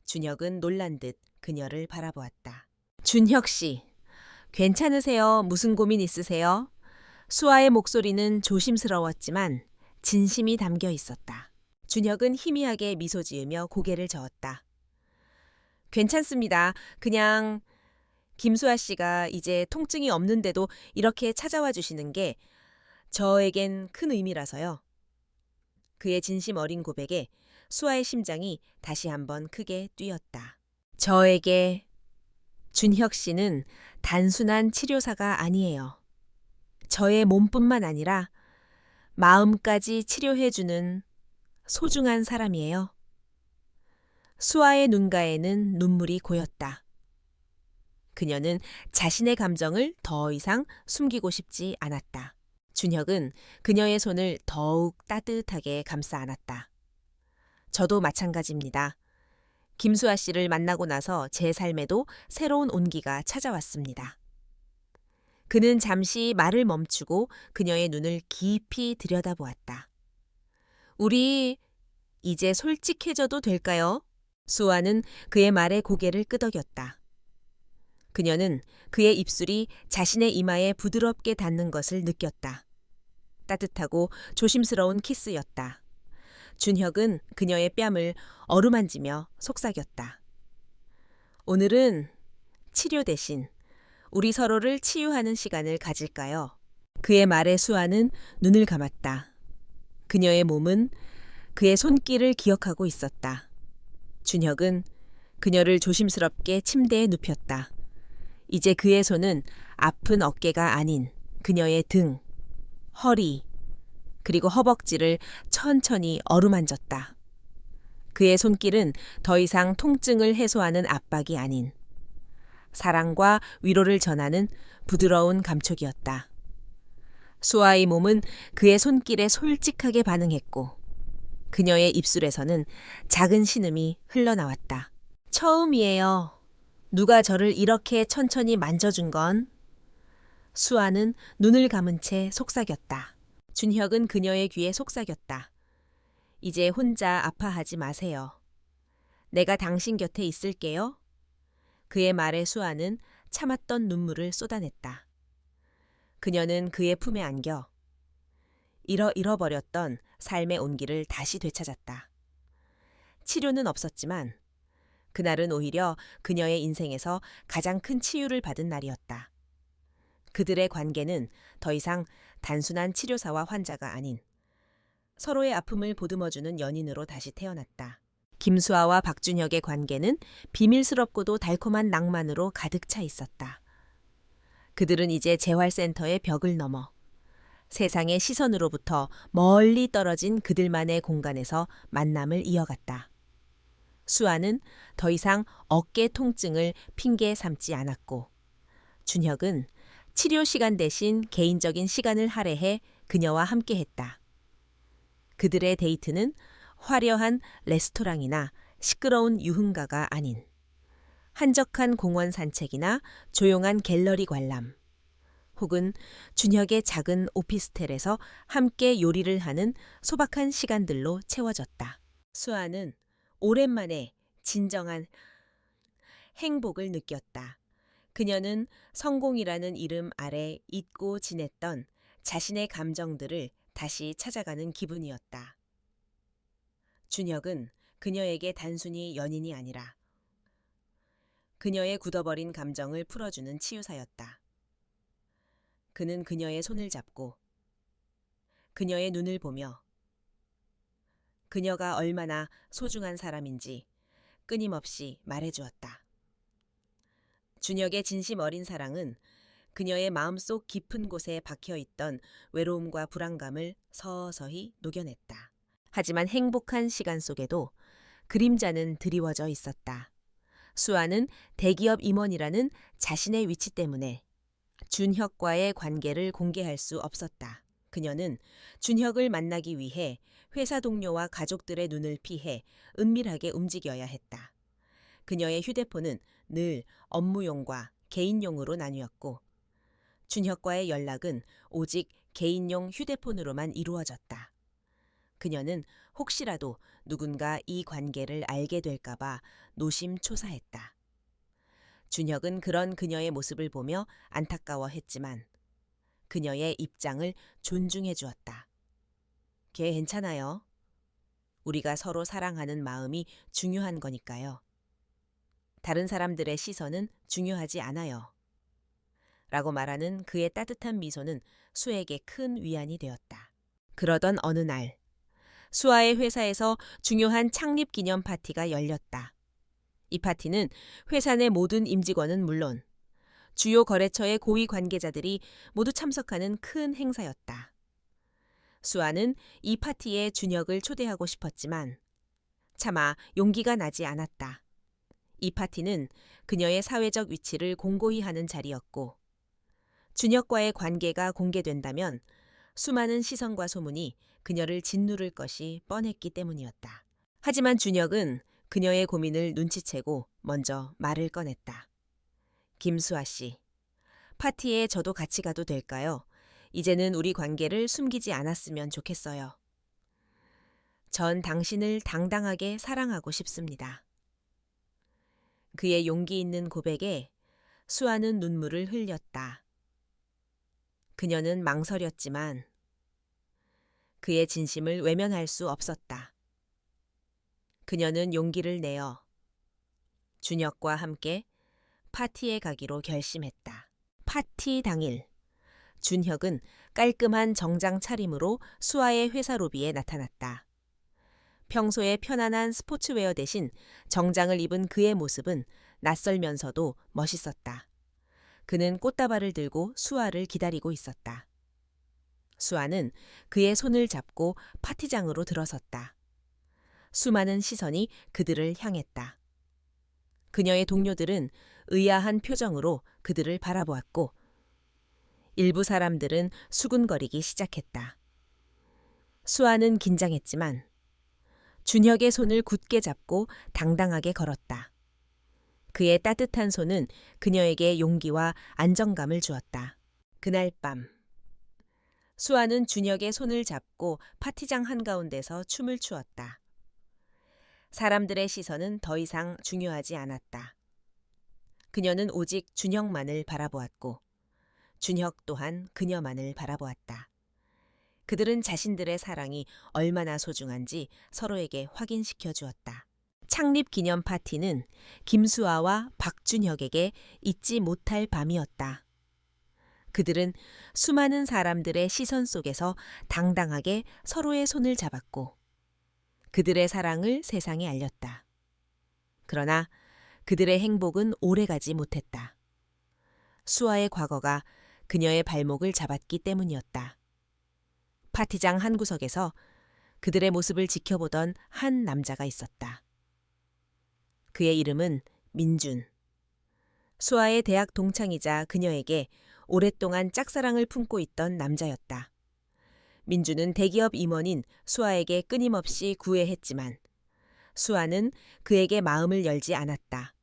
준혁은 놀란 듯 그녀를 바라보았다. 준혁 씨, 괜찮으세요? 무슨 고민 있으세요? 수아의 목소리는 조심스러웠지만 진심이 담겨 있었다. 준혁은 희미하게 미소 지으며 고개를 저었다. 괜찮습니다. 그냥 김수아 씨가 이제 통증이 없는데도 이렇게 찾아와 주시는 게 저에겐 큰 의미라서요. 그의 진심 어린 고백에 수아의 심장이 다시 한번 크게 뛰었다. 저에게 준혁 씨는 단순한 치료사가 아니에요. 저의 몸뿐만 아니라 마음까지 치료해주는 소중한 사람이에요. 수아의 눈가에는 눈물이 고였다. 그녀는 자신의 감정을 더 이상 숨기고 싶지 않았다. 준혁은 그녀의 손을 더욱 따뜻하게 감싸 안았다. 저도 마찬가지입니다. 김수아 씨를 만나고 나서 제 삶에도 새로운 온기가 찾아왔습니다. 그는 잠시 말을 멈추고 그녀의 눈을 깊이 들여다보았다. 우리 이제 솔직해져도 될까요? 수아는 그의 말에 고개를 끄덕였다. 그녀는 그의 입술이 자신의 이마에 부드럽게 닿는 것을 느꼈다. 따뜻하고 조심스러운 키스였다. 준혁은 그녀의 뺨을 어루만지며 속삭였다. 오늘은 치료 대신 우리 서로를 치유하는 시간을 가질까요? 그의 말에 수아는 눈을 감았다. 그녀의 몸은 그의 손길을 기억하고 있었다. 준혁은 그녀를 조심스럽게 침대에 눕혔다. 이제 그의 손은 아픈 어깨가 아닌 그녀의 등, 허리, 그리고 허벅지를 천천히 어루만졌다. 그의 손길은 더 이상 통증을 해소하는 압박이 아닌 사랑과 위로를 전하는 부드러운 감촉이었다. 수아의 몸은 그의 손길에 솔직하게 반응했고 그녀의 입술에서는 작은 신음이 흘러나왔다. 처음이에요. 누가 저를 이렇게 천천히 만져준 건? 수아는 눈을 감은 채 속삭였다. 준혁은 그녀의 귀에 속삭였다. 이제 혼자 아파하지 마세요. 내가 당신 곁에 있을게요. 그의 말에 수아는 참았던 눈물을 쏟아냈다. 그녀는 그의 품에 안겨 잃어버렸던 삶의 온기를 다시 되찾았다. 치료는 없었지만 그날은 오히려 그녀의 인생에서 가장 큰 치유를 받은 날이었다. 그들의 관계는 더 이상 단순한 치료사와 환자가 아닌 서로의 아픔을 보듬어주는 연인으로 다시 태어났다. 김수아와 박준혁의 관계는 비밀스럽고도 달콤한 낭만으로 가득 차 있었다. 그들은 이제 재활센터의 벽을 넘어 세상의 시선으로부터 멀리 떨어진 그들만의 공간에서 만남을 이어갔다. 수아는 더 이상 어깨 통증을 핑계 삼지 않았고 준혁은 치료 시간 대신 개인적인 시간을 할애해 그녀와 함께했다. 그들의 데이트는 화려한 레스토랑이나 시끄러운 유흥가가 아닌 한적한 공원 산책이나 조용한 갤러리 관람 혹은 준혁의 작은 오피스텔에서 함께 요리를 하는 소박한 시간들로 채워졌다. 수아는 오랜만에 진정한 행복을 느꼈다. 그녀는 성공이라는 이름 아래 잊고 지냈던 자신의 감정들을 다시 찾아가는 기분이었다. 준혁은 그녀에게 단순히 연인이 아니라 그녀의 굳어버린 감정을 풀어주는 치유사였다. 그는 그녀의 손을 잡고 그녀의 눈을 보며 그녀가 얼마나 소중한 사람인지 끊임없이 말해주었다. 준혁의 진심 어린 사랑은 그녀의 마음속 깊은 곳에 박혀있던 외로움과 불안감을 서서히 녹여냈다. 하지만 행복한 시간 속에도 그림자는 드리워져 있었다. 수아는 대기업 임원이라는 자신의 위치 때문에 준혁과의 관계를 공개할 수 없었다. 그녀는 준혁을 만나기 위해 회사 동료와 가족들의 눈을 피해 은밀하게 움직여야 했다. 그녀의 휴대폰은 늘 업무용과 개인용으로 나뉘었고 준혁과의 연락은 오직 개인용 휴대폰으로만 이루어졌다. 그녀는 혹시라도 누군가 이 관계를 알게 될까봐 노심초사했다. 준혁은 그런 그녀의 모습을 보며 안타까워했지만 그녀의 입장을 존중해 주었다. 괜찮아요. 우리가 서로 사랑하는 마음이 중요한 거니까요. 다른 사람들의 시선은 중요하지 않아요. 라고 말하는 그의 따뜻한 미소는 수에게 큰 위안이 되었다. 그러던 어느 날, 수아의 회사에서 중요한 창립 기념 파티가 열렸다. 이 파티는 회사 내 모든 임직원은 물론 주요 거래처의 고위 관계자들이 모두 참석하는 큰 행사였다. 수아는 이 파티에 준혁을 초대하고 싶었지만 차마 용기가 나지 않았다. 이 파티는 그녀의 사회적 위치를 공고히 하는 자리였고 준혁과의 관계가 공개된다면 수많은 시선과 소문이 그녀를 짓누를 것이 뻔했기 때문이었다. 하지만 준혁은 그녀의 고민을 눈치채고 먼저 말을 꺼냈다. 김수아 씨, 파티에 저도 같이 가도 될까요? 이제는 우리 관계를 숨기지 않았으면 좋겠어요. 전 당신을 당당하게 사랑하고 싶습니다. 그의 용기 있는 고백에 수아는 눈물을 흘렸다. 그녀는 망설였지만 그의 진심을 외면할 수 없었다. 그녀는 용기를 내어 준혁과 함께 파티에 가기로 결심했다. 파티 당일, 준혁은 깔끔한 정장 차림으로 수아의 회사 로비에 나타났다. 평소에 편안한 스포츠웨어 대신 정장을 입은 그의 모습은 낯설면서도 멋있었다. 그는 꽃다발을 들고 수아를 기다리고 있었다. 수아는 그의 손을 잡고 파티장으로 들어섰다. 수많은 시선이 그들을 향했다. 그녀의 동료들은 의아한 표정으로 그들을 바라보았고 일부 사람들은 수군거리기 시작했다. 수아는 긴장했지만 준혁의 손을 굳게 잡고 당당하게 걸었다. 그의 따뜻한 손은 그녀에게 용기와 안정감을 주었다. 그날 밤, 수아는 준혁의 손을 잡고 파티장 한가운데서 춤을 추었다. 사람들의 시선은 더 이상 중요하지 않았다. 그녀는 오직 준혁만을 바라보았고 준혁 또한 그녀만을 바라보았다. 그들은 자신들의 사랑이 얼마나 소중한지 서로에게 확인시켜 주었다. 창립 기념 파티는 김수아와 박준혁에게 잊지 못할 밤이었다. 그들은 수많은 사람들의 시선 속에서 당당하게 서로의 손을 잡았고 그들의 사랑을 세상에 알렸다. 그러나 그들의 행복은 오래가지 못했다. 수아의 과거가 그녀의 발목을 잡았기 때문이었다. 파티장 한 구석에서 그들의 모습을 지켜보던 한 남자가 있었다. 그의 이름은 민준. 수아의 대학 동창이자 그녀에게 오랫동안 짝사랑을 품고 있던 남자였다. 민준은 대기업 임원인 수아에게 끊임없이 구애했지만 수아는 그에게 마음을 열지 않았다.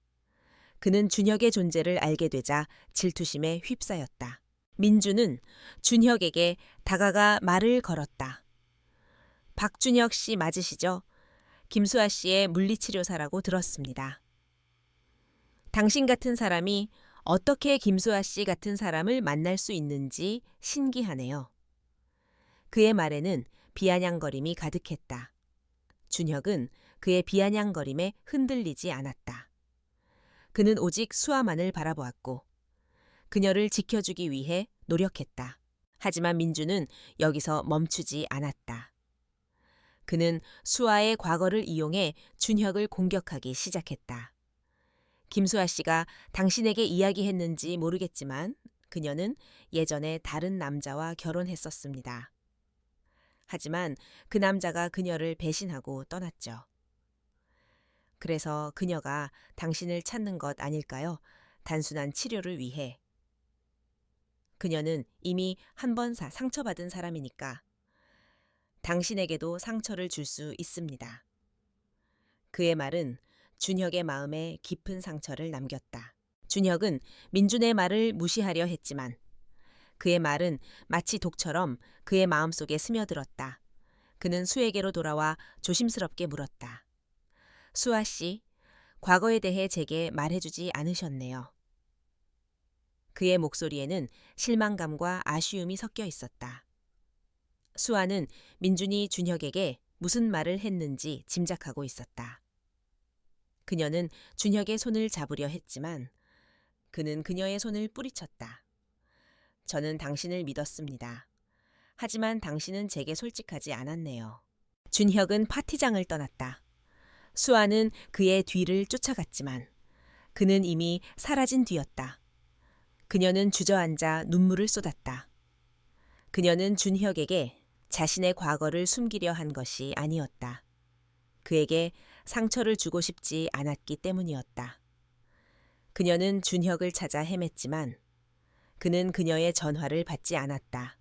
그는 준혁의 존재를 알게 되자 질투심에 휩싸였다. 민준은 준혁에게 다가가 말을 걸었다. 박준혁 씨 맞으시죠? 김수아 씨의 물리치료사라고 들었습니다. 당신 같은 사람이 어떻게 김수아 씨 같은 사람을 만날 수 있는지 신기하네요. 그의 말에는 비아냥거림이 가득했다. 준혁은 그의 비아냥거림에 흔들리지 않았다. 그는 오직 수아만을 바라보았고 그녀를 지켜주기 위해 노력했다. 하지만 민주는 여기서 멈추지 않았다. 그는 수아의 과거를 이용해 준혁을 공격하기 시작했다. 김수아 씨가 당신에게 이야기했는지 모르겠지만 그녀는 예전에 다른 남자와 결혼했었습니다. 하지만 그 남자가 그녀를 배신하고 떠났죠. 그래서 그녀가 당신을 찾는 것 아닐까요? 단순한 치료를 위해. 그녀는 이미 한 번 상처받은 사람이니까 당신에게도 상처를 줄 수 있습니다. 그의 말은 준혁의 마음에 깊은 상처를 남겼다. 준혁은 민준의 말을 무시하려 했지만 그의 말은 마치 독처럼 그의 마음속에 스며들었다. 그는 수에게로 돌아와 조심스럽게 물었다. 수아 씨, 과거에 대해 제게 말해주지 않으셨네요. 그의 목소리에는 실망감과 아쉬움이 섞여 있었다. 수아는 민준이 준혁에게 무슨 말을 했는지 짐작하고 있었다. 그녀는 준혁의 손을 잡으려 했지만 그는 그녀의 손을 뿌리쳤다. 저는 당신을 믿었습니다. 하지만 당신은 제게 솔직하지 않았네요. 준혁은 파티장을 떠났다. 수아는 그의 뒤를 쫓아갔지만 그는 이미 사라진 뒤였다. 그녀는 주저앉아 눈물을 쏟았다. 그녀는 준혁에게 자신의 과거를 숨기려 한 것이 아니었다. 그에게 상처를 주고 싶지 않았기 때문이었다. 그녀는 준혁을 찾아 헤맸지만 그는 그녀의 전화를 받지 않았다.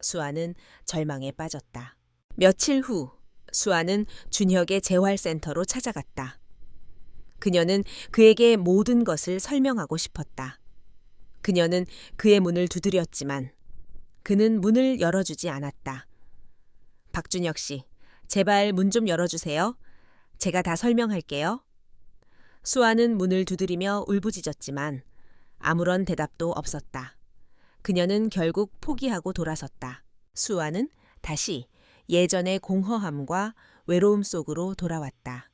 수아는 절망에 빠졌다. 며칠 후 수아는 준혁의 재활센터로 찾아갔다. 그녀는 그에게 모든 것을 설명하고 싶었다. 그녀는 그의 문을 두드렸지만 그는 문을 열어주지 않았다. 박준혁 씨, 제발 문 좀 열어주세요. 제가 다 설명할게요. 수아는 문을 두드리며 울부짖었지만 아무런 대답도 없었다. 그녀는 결국 포기하고 돌아섰다. 수아는 다시 예전의 공허함과 외로움 속으로 돌아왔다.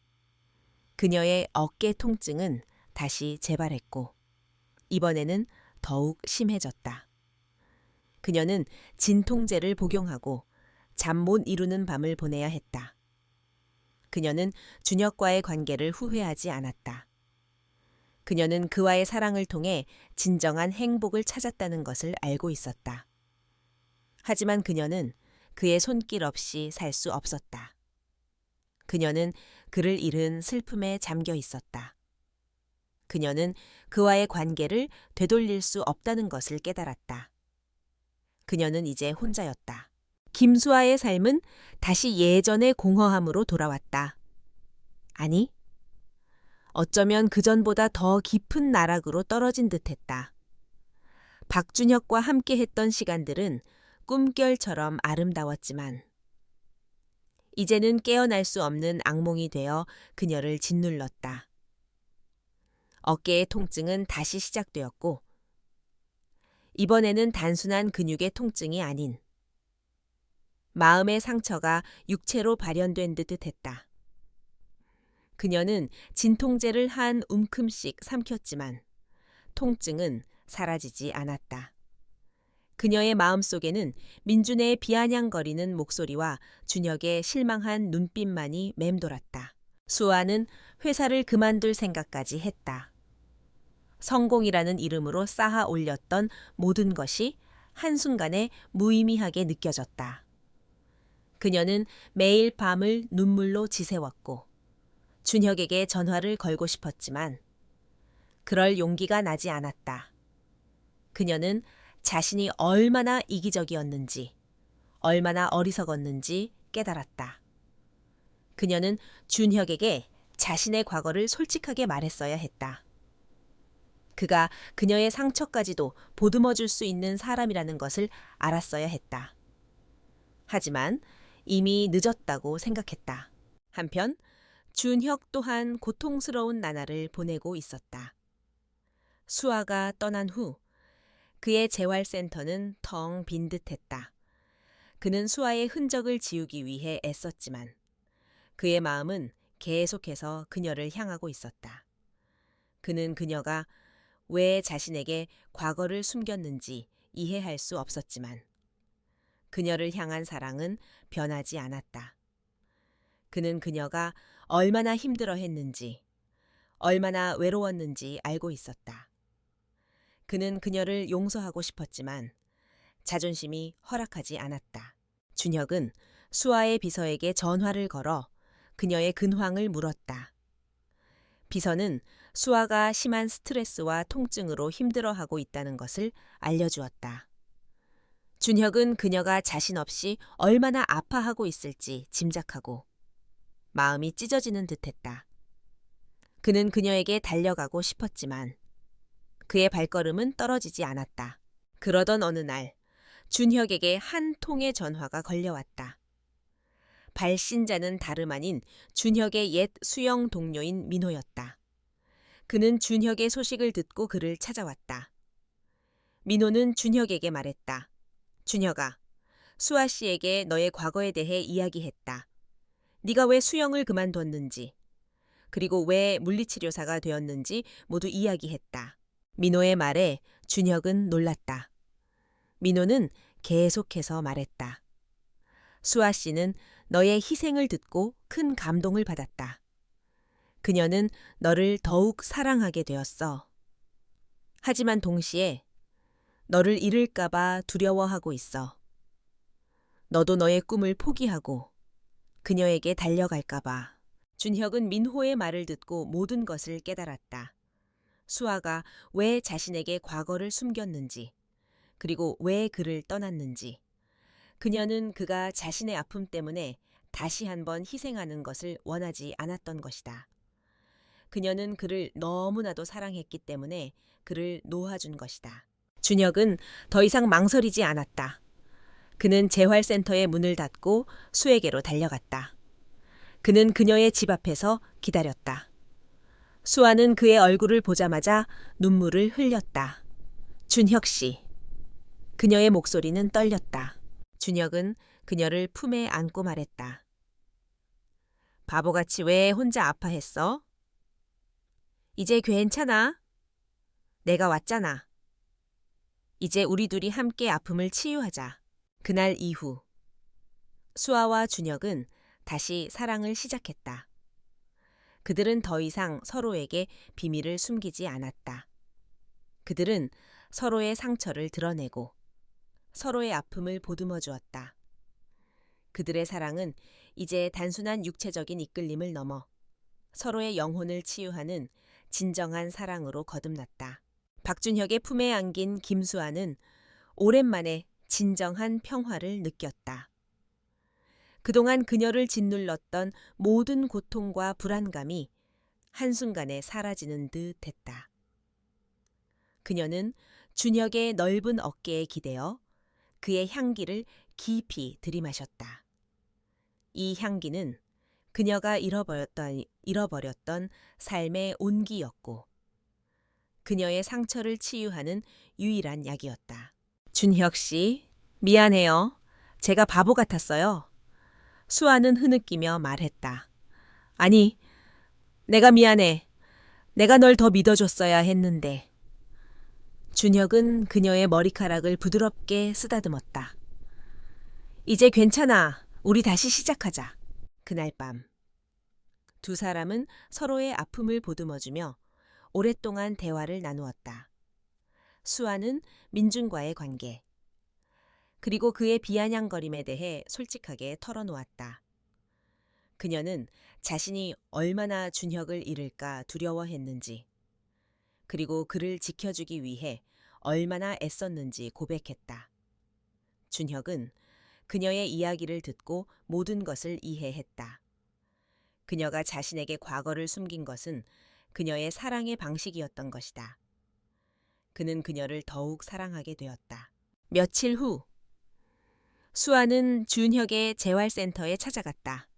그녀의 어깨 통증은 다시 재발했고 이번에는 더욱 심해졌다. 그녀는 진통제를 복용하고 잠 못 이루는 밤을 보내야 했다. 그녀는 준혁과의 관계를 후회하지 않았다. 그녀는 그와의 사랑을 통해 진정한 행복을 찾았다는 것을 알고 있었다. 하지만 그녀는 그의 손길 없이 살 수 없었다. 그녀는 그를 잃은 슬픔에 잠겨 있었다. 그녀는 그와의 관계를 되돌릴 수 없다는 것을 깨달았다. 그녀는 이제 혼자였다. 김수아의 삶은 다시 예전의 공허함으로 돌아왔다. 아니, 어쩌면 그전보다 더 깊은 나락으로 떨어진 듯했다. 박준혁과 함께했던 시간들은 꿈결처럼 아름다웠지만 이제는 깨어날 수 없는 악몽이 되어 그녀를 짓눌렀다. 어깨의 통증은 다시 시작되었고 이번에는 단순한 근육의 통증이 아닌 마음의 상처가 육체로 발현된 듯 했다. 그녀는 진통제를 한 움큼씩 삼켰지만 통증은 사라지지 않았다. 그녀의 마음속에는 민준의 비아냥거리는 목소리와 준혁의 실망한 눈빛만이 맴돌았다. 수아는 회사를 그만둘 생각까지 했다. 성공이라는 이름으로 쌓아 올렸던 모든 것이 한순간에 무의미하게 느껴졌다. 그녀는 매일 밤을 눈물로 지새웠고 준혁에게 전화를 걸고 싶었지만 그럴 용기가 나지 않았다. 그녀는 자신이 얼마나 이기적이었는지, 얼마나 어리석었는지 깨달았다. 그녀는 준혁에게 자신의 과거를 솔직하게 말했어야 했다. 그가 그녀의 상처까지도 보듬어 줄 수 있는 사람이라는 것을 알았어야 했다. 하지만 이미 늦었다고 생각했다. 한편 준혁 또한 고통스러운 나날을 보내고 있었다. 수아가 떠난 후 그의 재활센터는 텅 빈 듯했다. 그는 수아의 흔적을 지우기 위해 애썼지만 그의 마음은 계속해서 그녀를 향하고 있었다. 그는 그녀가 왜 자신에게 과거를 숨겼는지 이해할 수 없었지만 그녀를 향한 사랑은 변하지 않았다. 그는 그녀가 얼마나 힘들어했는지, 얼마나 외로웠는지 알고 있었다. 그는 그녀를 용서하고 싶었지만 자존심이 허락하지 않았다. 준혁은 수아의 비서에게 전화를 걸어 그녀의 근황을 물었다. 비서는 수아가 심한 스트레스와 통증으로 힘들어하고 있다는 것을 알려주었다. 준혁은 그녀가 자신 없이 얼마나 아파하고 있을지 짐작하고 마음이 찢어지는 듯했다. 그는 그녀에게 달려가고 싶었지만 그의 발걸음은 떨어지지 않았다. 그러던 어느 날 준혁에게 한 통의 전화가 걸려왔다. 발신자는 다름 아닌 준혁의 옛 수영 동료인 민호였다. 그는 준혁의 소식을 듣고 그를 찾아왔다. 민호는 준혁에게 말했다. 준혁아, 수아 씨에게 너의 과거에 대해 이야기했다. 네가 왜 수영을 그만뒀는지, 그리고 왜 물리치료사가 되었는지 모두 이야기했다. 민호의 말에 준혁은 놀랐다. 민호는 계속해서 말했다. 수아 씨는 너의 희생을 듣고 큰 감동을 받았다. 그녀는 너를 더욱 사랑하게 되었어. 하지만 동시에 너를 잃을까봐 두려워하고 있어. 너도 너의 꿈을 포기하고 그녀에게 달려갈까봐. 준혁은 민호의 말을 듣고 모든 것을 깨달았다. 수아가 왜 자신에게 과거를 숨겼는지, 그리고 왜 그를 떠났는지. 그녀는 그가 자신의 아픔 때문에 다시 한번 희생하는 것을 원하지 않았던 것이다. 그녀는 그를 너무나도 사랑했기 때문에 그를 놓아준 것이다. 준혁은 더 이상 망설이지 않았다. 그는 재활센터의 문을 닫고 수에게로 달려갔다. 그는 그녀의 집 앞에서 기다렸다. 수아는 그의 얼굴을 보자마자 눈물을 흘렸다. 준혁 씨. 그녀의 목소리는 떨렸다. 준혁은 그녀를 품에 안고 말했다. 바보같이 왜 혼자 아파했어? 이제 괜찮아. 내가 왔잖아. 이제 우리 둘이 함께 아픔을 치유하자. 그날 이후 수아와 준혁은 다시 사랑을 시작했다. 그들은 더 이상 서로에게 비밀을 숨기지 않았다. 그들은 서로의 상처를 드러내고 서로의 아픔을 보듬어 주었다. 그들의 사랑은 이제 단순한 육체적인 이끌림을 넘어 서로의 영혼을 치유하는 진정한 사랑으로 거듭났다. 박준혁의 품에 안긴 김수아는 오랜만에 진정한 평화를 느꼈다. 그동안 그녀를 짓눌렀던 모든 고통과 불안감이 한순간에 사라지는 듯 했다. 그녀는 준혁의 넓은 어깨에 기대어 그의 향기를 깊이 들이마셨다. 이 향기는 그녀가 잃어버렸던 삶의 온기였고 그녀의 상처를 치유하는 유일한 약이었다. 준혁 씨, 미안해요. 제가 바보 같았어요. 수아는 흐느끼며 말했다. 아니, 내가 미안해. 내가 널 더 믿어줬어야 했는데. 준혁은 그녀의 머리카락을 부드럽게 쓰다듬었다. 이제 괜찮아. 우리 다시 시작하자. 그날 밤 두 사람은 서로의 아픔을 보듬어주며 오랫동안 대화를 나누었다. 수아는 민준과의 관계, 그리고 그의 비아냥거림에 대해 솔직하게 털어놓았다. 그녀는 자신이 얼마나 준혁을 잃을까 두려워했는지, 그리고 그를 지켜주기 위해 얼마나 애썼는지 고백했다. 준혁은 그녀의 이야기를 듣고 모든 것을 이해했다. 그녀가 자신에게 과거를 숨긴 것은 그녀의 사랑의 방식이었던 것이다. 그는 그녀를 더욱 사랑하게 되었다. 며칠 후 수아는 준혁의 재활센터에 찾아갔다.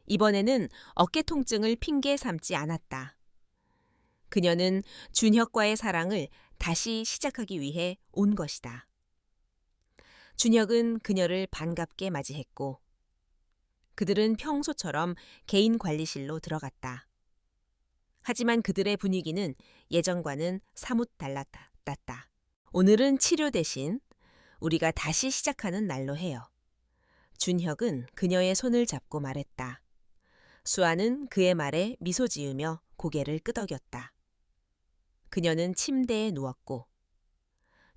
이번에는 어깨 통증을 핑계 삼지 않았다. 그녀는 준혁과의 사랑을 다시 시작하기 위해 온 것이다. 준혁은 그녀를 반갑게 맞이했고 그들은 평소처럼 개인 관리실로 들어갔다. 하지만 그들의 분위기는 예전과는 사뭇 달랐다. 오늘은 치료 대신 우리가 다시 시작하는 날로 해요. 준혁은 그녀의 손을 잡고 말했다. 수아는 그의 말에 미소 지으며 고개를 끄덕였다. 그녀는 침대에 누웠고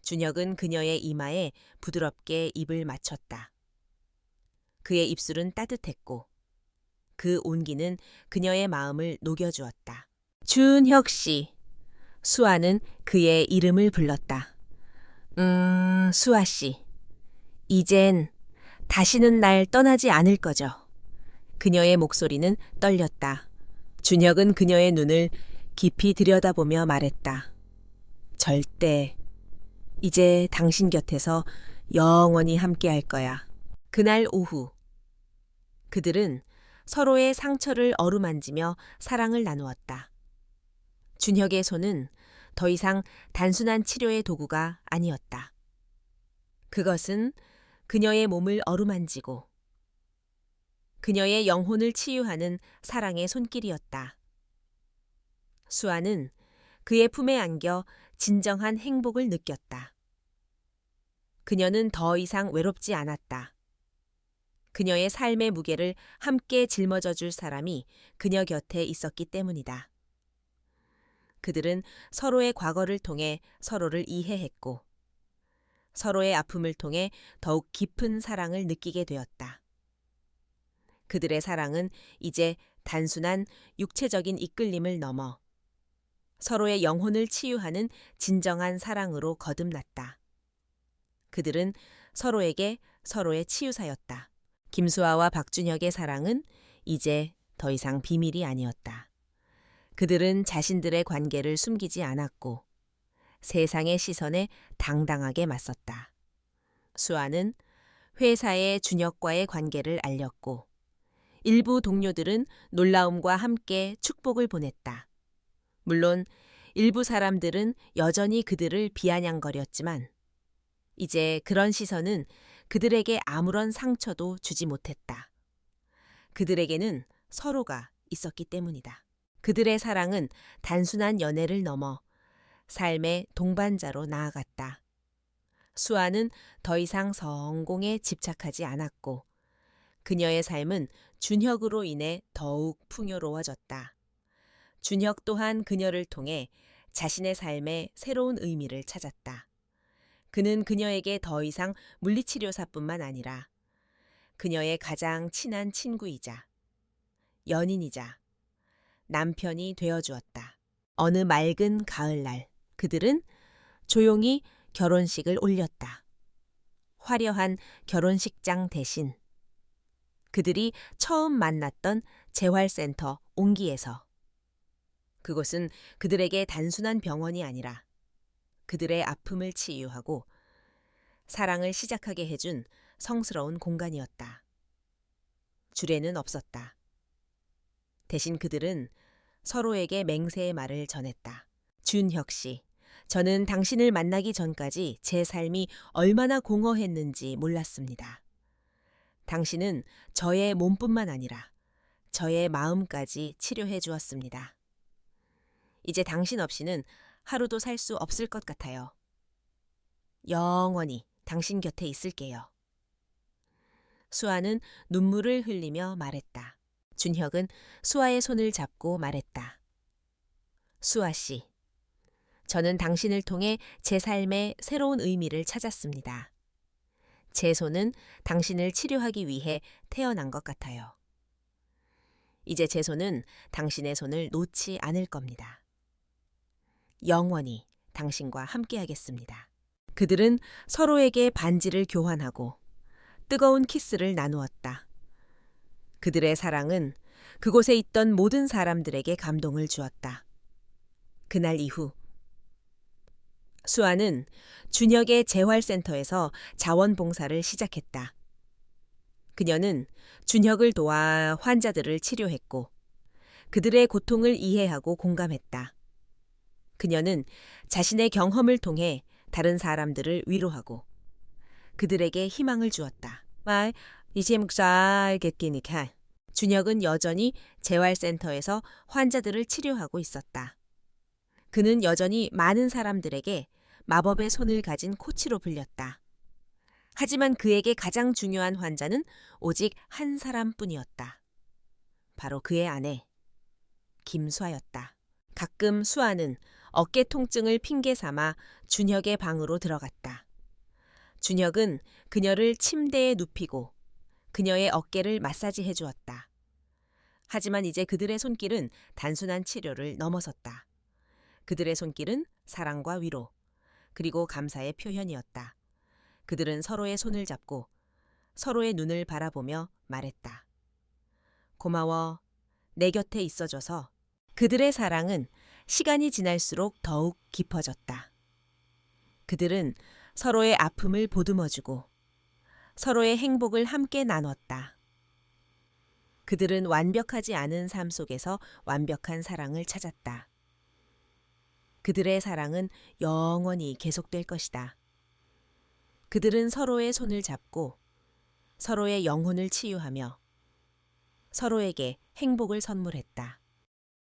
준혁은 그녀의 이마에 부드럽게 입을 맞췄다. 그의 입술은 따뜻했고 그 온기는 그녀의 마음을 녹여주었다. 준혁 씨. 수아는 그의 이름을 불렀다. 수아 씨. 이젠 다시는 날 떠나지 않을 거죠. 그녀의 목소리는 떨렸다. 준혁은 그녀의 눈을 깊이 들여다보며 말했다. 절대 이제 당신 곁에서 영원히 함께 할 거야. 그날 오후 그들은 서로의 상처를 어루만지며 사랑을 나누었다. 준혁의 손은 더 이상 단순한 치료의 도구가 아니었다. 그것은 그녀의 몸을 어루만지고 그녀의 영혼을 치유하는 사랑의 손길이었다. 수아는 그의 품에 안겨 진정한 행복을 느꼈다. 그녀는 더 이상 외롭지 않았다. 그녀의 삶의 무게를 함께 짊어져 줄 사람이 그녀 곁에 있었기 때문이다. 그들은 서로의 과거를 통해 서로를 이해했고 서로의 아픔을 통해 더욱 깊은 사랑을 느끼게 되었다. 그들의 사랑은 이제 단순한 육체적인 이끌림을 넘어 서로의 영혼을 치유하는 진정한 사랑으로 거듭났다. 그들은 서로에게 서로의 치유사였다. 김수아와 박준혁의 사랑은 이제 더 이상 비밀이 아니었다. 그들은 자신들의 관계를 숨기지 않았고 세상의 시선에 당당하게 맞섰다. 수아는 회사의 준혁과의 관계를 알렸고 일부 동료들은 놀라움과 함께 축복을 보냈다. 물론 일부 사람들은 여전히 그들을 비아냥거렸지만 이제 그런 시선은 그들에게 아무런 상처도 주지 못했다. 그들에게는 서로가 있었기 때문이다. 그들의 사랑은 단순한 연애를 넘어 삶의 동반자로 나아갔다. 수아는 더 이상 성공에 집착하지 않았고 그녀의 삶은 준혁으로 인해 더욱 풍요로워졌다. 준혁 또한 그녀를 통해 자신의 삶에 새로운 의미를 찾았다. 그는 그녀에게 더 이상 물리치료사뿐만 아니라 그녀의 가장 친한 친구이자 연인이자 남편이 되어주었다. 어느 맑은 가을날 그들은 조용히 결혼식을 올렸다. 화려한 결혼식장 대신 그들이 처음 만났던 재활센터 옹기에서 그곳은 그들에게 단순한 병원이 아니라 그들의 아픔을 치유하고 사랑을 시작하게 해준 성스러운 공간이었다. 주례는 없었다. 대신 그들은 서로에게 맹세의 말을 전했다. 준혁 씨, 저는 당신을 만나기 전까지 제 삶이 얼마나 공허했는지 몰랐습니다. 당신은 저의 몸뿐만 아니라 저의 마음까지 치료해 주었습니다. 이제 당신 없이는 하루도 살 수 없을 것 같아요. 영원히 당신 곁에 있을게요. 수아는 눈물을 흘리며 말했다. 준혁은 수아의 손을 잡고 말했다. 수아 씨, 저는 당신을 통해 제 삶에 새로운 의미를 찾았습니다. 제 손은 당신을 치료하기 위해 태어난 것 같아요. 이제 제 손은 당신의 손을 놓지 않을 겁니다. 영원히 당신과 함께하겠습니다. 그들은 서로에게 반지를 교환하고 뜨거운 키스를 나누었다. 그들의 사랑은 그곳에 있던 모든 사람들에게 감동을 주었다. 그날 이후 수아는 준혁의 재활센터에서 자원봉사를 시작했다. 그녀는 준혁을 도와 환자들을 치료했고 그들의 고통을 이해하고 공감했다. 그녀는 자신의 경험을 통해 다른 사람들을 위로하고 그들에게 희망을 주었다. 이제 알겠기니까. 준혁은 여전히 재활센터에서 환자들을 치료하고 있었다. 그는 여전히 많은 사람들에게 마법의 손을 가진 코치로 불렸다. 하지만 그에게 가장 중요한 환자는 오직 한 사람뿐이었다. 바로 그의 아내, 김수아였다. 가끔 수아는 어깨 통증을 핑계 삼아 준혁의 방으로 들어갔다. 준혁은 그녀를 침대에 눕히고 그녀의 어깨를 마사지해 주었다. 하지만 이제 그들의 손길은 단순한 치료를 넘어섰다. 그들의 손길은 사랑과 위로, 그리고 감사의 표현이었다. 그들은 서로의 손을 잡고 서로의 눈을 바라보며 말했다. 고마워, 내 곁에 있어줘서. 그들의 사랑은 시간이 지날수록 더욱 깊어졌다. 그들은 서로의 아픔을 보듬어주고 서로의 행복을 함께 나눴다. 그들은 완벽하지 않은 삶 속에서 완벽한 사랑을 찾았다. 그들의 사랑은 영원히 계속될 것이다. 그들은 서로의 손을 잡고 서로의 영혼을 치유하며 서로에게 행복을 선물했다.